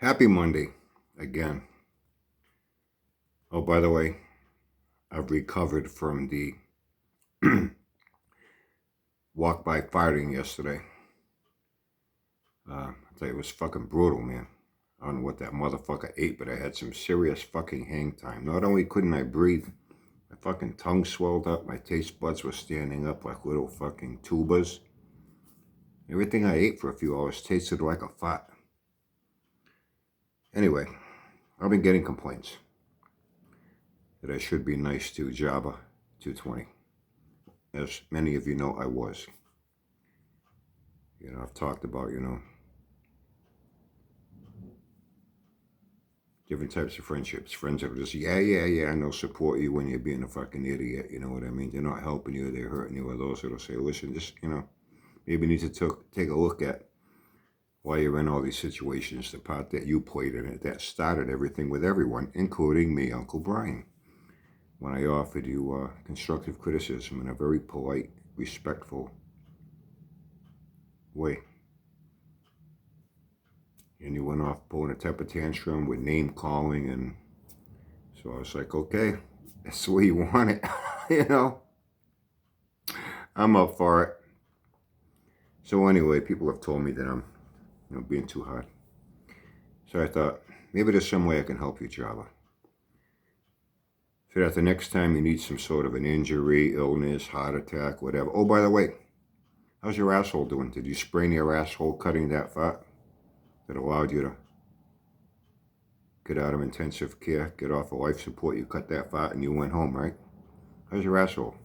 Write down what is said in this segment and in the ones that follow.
Happy Monday again. Oh, by the way, I've recovered from the walk by firing yesterday. I tell you, it was fucking brutal, man. I don't know what that motherfucker ate, but I had some serious fucking hang time. Not only couldn't I breathe, my fucking tongue swelled up, my taste buds were standing up like little fucking tubas. Everything I ate for a few hours tasted like a fart. Anyway, I've been getting complaints that I should be nice to Java 220. As many of you know, I was. I've talked about, different types of friendships. Friends that are just, yeah, and they'll support you when you're being a fucking idiot. You know what I mean? They're not helping you, they're hurting you. Or those that'll say, listen, just, maybe you need to take a look at why you're in all these situations, the part that you played in it, that started everything with everyone, including me, Uncle Brian. When I offered you constructive criticism in a very polite, respectful way. And you went off pulling a temper tantrum with name calling, and so I was like, okay, that's the way you want it. I'm up for it. So anyway, people have told me that I'm, being too hard. So I thought, maybe there's some way I can help you, Java. So that the next time you need some sort of an injury, illness, heart attack, whatever. Oh, by the way, how's your asshole doing? Did you sprain your asshole cutting that fat that allowed you to get out of intensive care, get off of life support? You cut that fat and you went home, right? How's your asshole?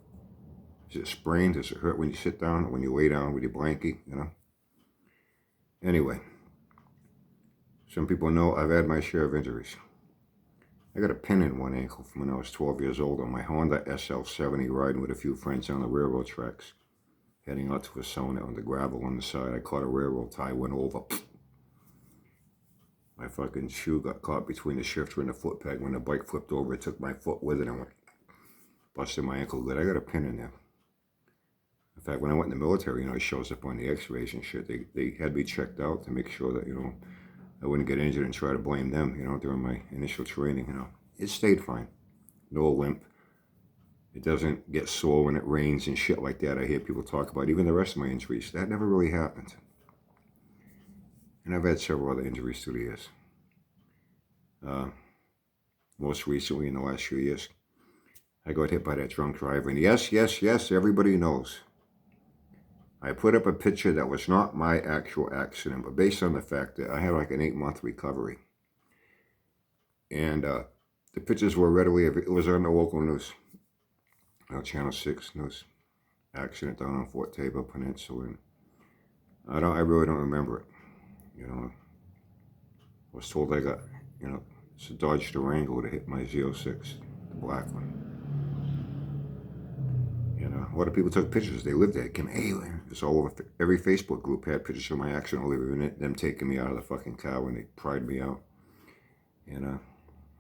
Is it sprained? Does it hurt when you sit down or when you lay down with your blankie, Anyway, some people know I've had my share of injuries. I got a pin in one ankle from when I was 12 years old on my Honda SL70 riding with a few friends on the railroad tracks, heading out to a sauna on the gravel on the side. I caught a railroad tie, went over. My fucking shoe got caught between the shifter and the foot peg. When the bike flipped over, it took my foot with it and went busted my ankle good. I got a pin in there. In fact, when I went in the military, it shows up on the x-rays and shit. They had me checked out to make sure that, I wouldn't get injured and try to blame them, during my initial training, It stayed fine. No limp. It doesn't get sore when it rains and shit like that. I hear people talk about even the rest of my injuries. That never really happened. And I've had several other injuries through the years. Most recently, in the last few years, I got hit by that drunk driver. And yes, everybody knows. I put up a picture that was not my actual accident, but based on the fact that I had like an 8-month recovery. And the pictures were readily, it was on the local news. Channel 6 news. Accident down on Fort Taber Peninsula. And I really don't remember it. I was told I got, it's a Dodge Durango that hit my Z06, the black one. A lot of people took pictures. They lived there. It came, hey, it's all over. Every Facebook group had pictures of my accident, living in it, them taking me out of the fucking car when they pried me out.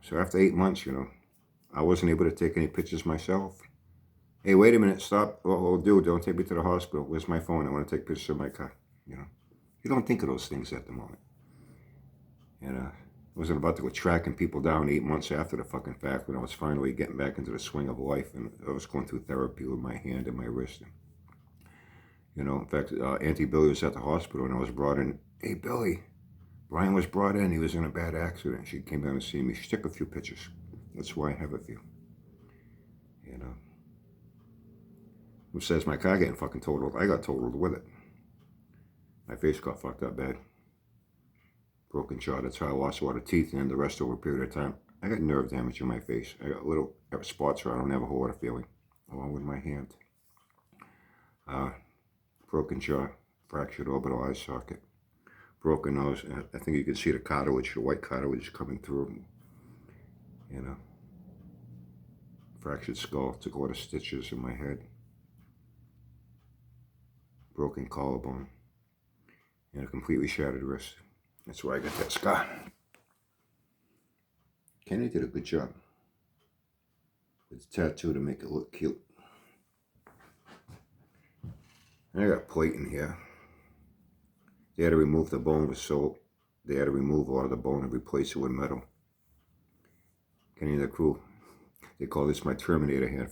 So after 8 months, I wasn't able to take any pictures myself. Hey, wait a minute, stop. Oh, dude, don't take me to the hospital. Where's my phone? I want to take pictures of my car. You don't think of those things at the moment. I wasn't about to go tracking people down 8 months after the fucking fact when I was finally getting back into the swing of life, and I was going through therapy with my hand and my wrist. In fact, Auntie Billy was at the hospital and I was brought in. Hey, Billy, Brian was brought in. He was in a bad accident. She came down to see me. She took a few pictures. That's why I have a few. Who says my car getting fucking totaled? I got totaled with it. My face got fucked up bad. Broken jaw. That's how I lost a lot of teeth, and the rest over a period of time. I got nerve damage in my face. I got little spots where I don't have a whole lot of feeling, along with my hand. Broken jaw, fractured orbital eye socket, broken nose. I think you can see the cartilage, the white cartilage coming through. Fractured skull. Took a lot of stitches in my head. Broken collarbone, and a completely shattered wrist. That's why I got that scar. Kenny did a good job with the tattoo to make it look cute. And I got a plate in here. They had to remove the bone with so they had to remove a lot of the bone and replace it with metal. Kenny and the crew, they call this my Terminator hand.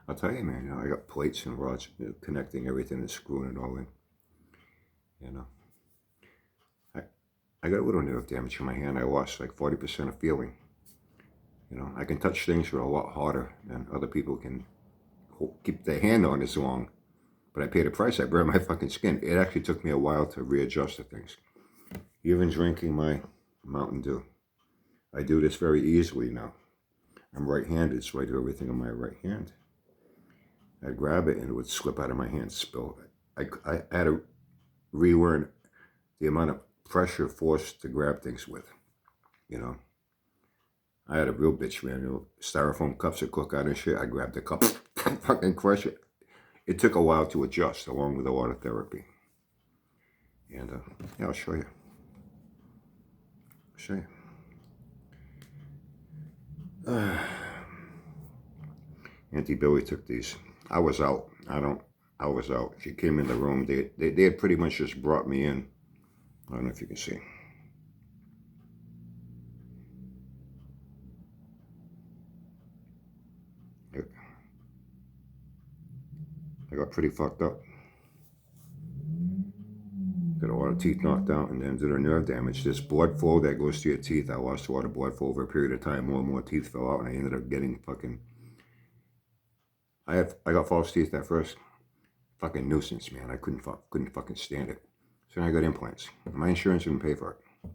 I'll tell you, man, I got plates and rods connecting everything and screwing it all in. I got a little nerve damage in my hand. I lost like 40% of feeling. I can touch things that are a lot harder than other people can keep their hand on as long. But I paid a price. I burned my fucking skin. It actually took me a while to readjust to things. Even drinking my Mountain Dew. I do this very easily now. I'm right-handed, so I do everything on my right hand. I'd grab it and it would slip out of my hand, spill. I had to relearn the amount of pressure forced to grab things with. I had a real bitch, man. Styrofoam cups that cook out and shit. I grabbed the cup, fucking crush it. It took a while to adjust, along with a lot of therapy. And yeah, I'll show you. Auntie Billy took these. I was out. I was out. She came in the room. They had pretty much just brought me in. I don't know if you can see. I got pretty fucked up. Got a lot of teeth knocked out and then did a nerve damage. This blood flow that goes to your teeth, I lost a lot of blood flow over a period of time. More and more teeth fell out and I ended up getting fucking... I got false teeth at first. Fucking nuisance, man. I couldn't fucking stand it. So then I got implants. My insurance didn't pay for it.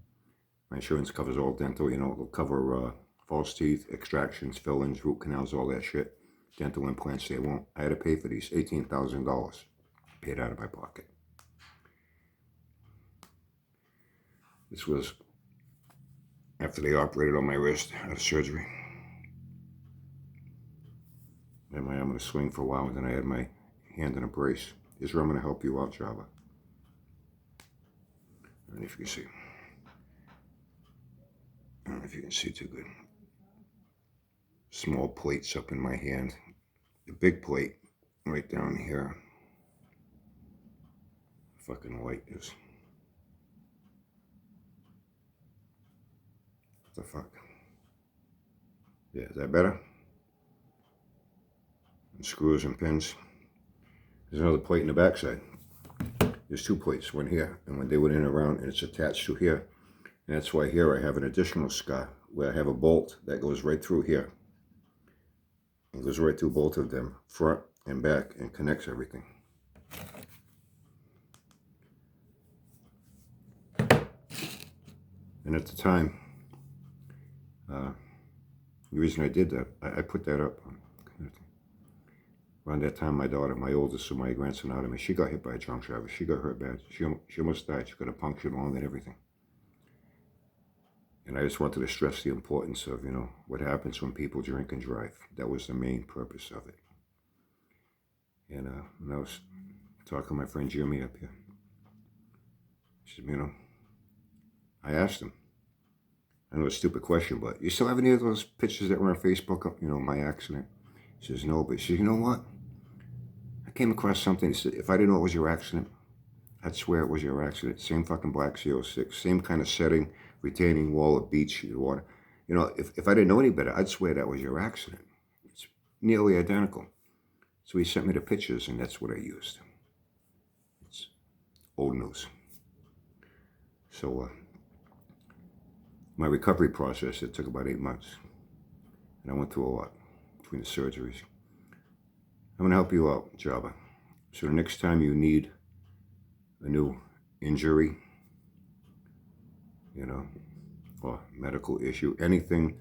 My insurance covers all dental, it'll cover false teeth, extractions, fill-ins, root canals, all that shit. Dental implants, they won't. I had to pay for these, $18,000 paid out of my pocket. This was after they operated on my wrist out of surgery. I had my arm in a swing for a while, and then I had my hand in a brace. Here's where I'm going to help you out, Java. I don't know if you can see. I don't know if you can see too good. Small plates up in my hand. The big plate right down here. Fucking light is. What the fuck? Yeah, is that better? And screws and pins. There's another plate in the backside. There's two plates, one here, and when they went in around, and it's attached to here. And that's why here I have an additional scar, where I have a bolt that goes right through here. It goes right through both of them, front and back, and connects everything. And at the time, the reason I did that, I put that up. Around that time, my daughter, my oldest, so my grandson out of me, she got hit by a drunk driver. She got hurt bad. She almost died. She got a punctured lung and everything. And I just wanted to stress the importance of, what happens when people drink and drive. That was the main purpose of it. And when I was talking to my friend Jimmy up here, he said, I asked him, I know it's a stupid question, but you still have any of those pictures that were on Facebook of, my accident? He says, no, but he says, you know what? I came across something. He said, if I didn't know it was your accident, I'd swear it was your accident. Same fucking black CO6, same kind of setting, retaining wall of beach water. If I didn't know any better, I'd swear that was your accident. It's nearly identical. So he sent me the pictures, and that's what I used. It's old news. So my recovery process, it took about 8 months. And I went through a lot between the surgeries. I'm going to help you out, Java. So the next time you need a new injury, or medical issue, anything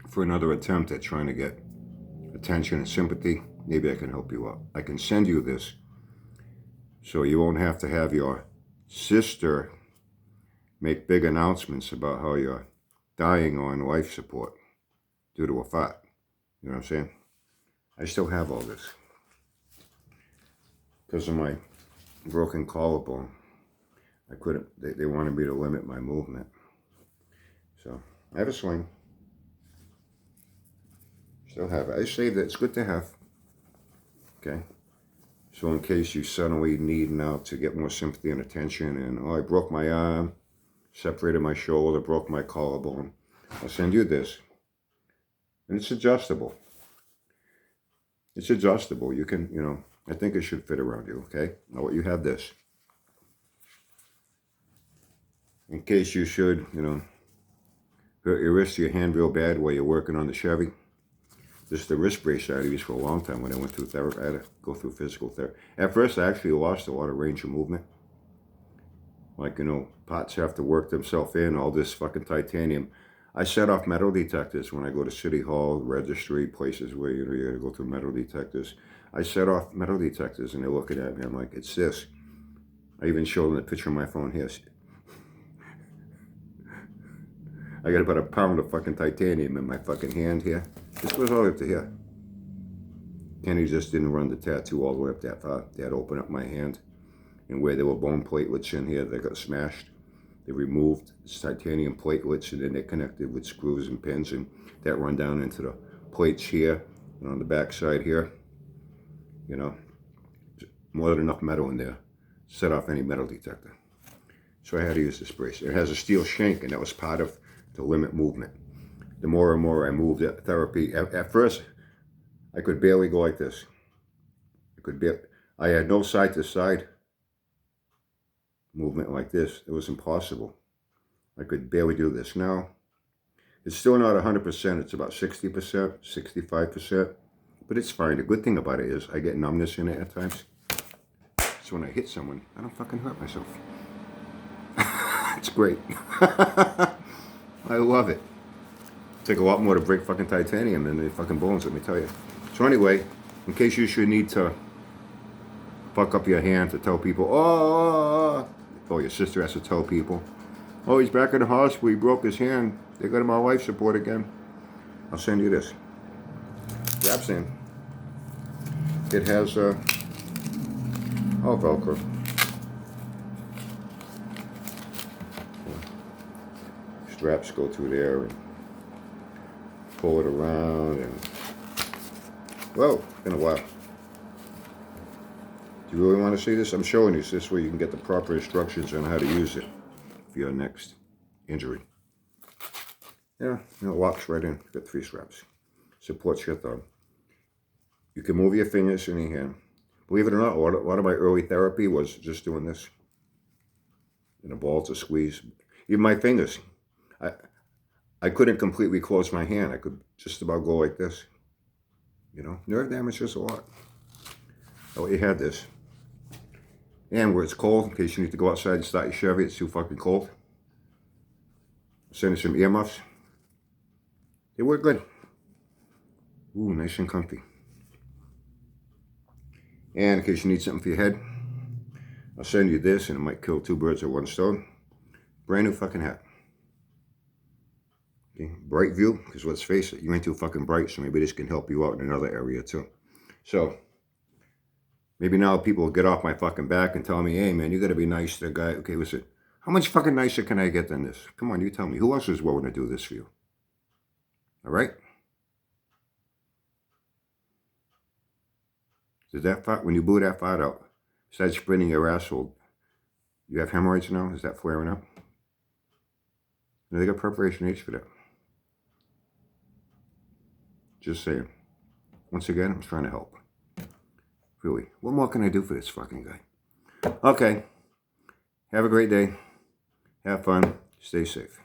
for another attempt at trying to get attention and sympathy, maybe I can help you out. I can send you this so you won't have to have your sister make big announcements about how you're dying on life support due to a fart. You know what I'm saying? I still have all this. Because of my broken collarbone, I couldn't, they wanted me to limit my movement. So, I have a sling. Still have it. I saved it. It's good to have. Okay? So in case you suddenly need now to get more sympathy and attention, and oh, I broke my arm, separated my shoulder, broke my collarbone, I'll send you this. And it's adjustable. It's adjustable. You can, I think it should fit around you, okay? Now you have this. In case you should, hurt your wrist, your hand real bad while you're working on the Chevy. This is the wrist brace I used for a long time when I went through therapy. I had to go through physical therapy. At first, I actually lost a lot of range of movement. Like, parts have to work themselves in, all this fucking titanium. I set off metal detectors when I go to City Hall, registry, places where, you gotta go through metal detectors. I set off metal detectors and they're looking at me. I'm like, it's this. I even showed them the picture on my phone here. I got about a pound of fucking titanium in my fucking hand here. This goes all the way up to here. Kenny just didn't run the tattoo all the way up that far. They had to open up my hand. And where there were bone platelets in here, they got smashed. They removed titanium platelets and then they connected with screws and pins, and that run down into the plates here and on the back side here. More than enough metal in there. Set off any metal detector. So I had to use this brace. It has a steel shank, and that was part of to limit movement. The more and more I moved at therapy, at first, I could barely go like this. I had no side to side movement like this. It was impossible. I could barely do this. Now, it's still not 100%. It's about 60%, 65%, but it's fine. The good thing about it is I get numbness in it at times. So when I hit someone, I don't fucking hurt myself. It's great. I love it. Take a lot more to break fucking titanium than the fucking bones, let me tell you. So anyway, in case you should need to fuck up your hand to tell people, oh, your sister has to tell people, oh, he's back in the hospital, he broke his hand, they got him on life support again. I'll send you this. Wrap stand. It has Velcro. Straps go through there and pull it around and whoa, it's been a while. Do you really want to see this? I'm showing you this way you can get the proper instructions on how to use it for your next injury. Yeah, it locks right in. Got 3 straps. Supports your thumb. You can move your fingers in your hand. Believe it or not, a lot of my early therapy was just doing this. And a ball to squeeze. Even my fingers. I couldn't completely close my hand. I could just about go like this. Nerve damage is a lot. Oh, you had this. And where it's cold, in case you need to go outside and start your Chevy, it's too fucking cold. Send you some earmuffs. They work good. Ooh, nice and comfy. And in case you need something for your head, I'll send you this, and it might kill 2 birds with 1 stone. Brand new fucking hat. Okay, bright view, because let's face it, you ain't too fucking bright, so maybe this can help you out in another area too. So, maybe now people will get off my fucking back and tell me, hey man, you gotta be nice to the guy. Okay, listen, how much fucking nicer can I get than this? Come on, you tell me. Who else is willing to do this for you? All right? Does that fart, when you blew that fart out, besides spreading your asshole, you have hemorrhoids now? Is that flaring up? They got Preparation H for that. Just saying. Once again, I'm trying to help. Really. What more can I do for this fucking guy? Okay. Have a great day. Have fun. Stay safe.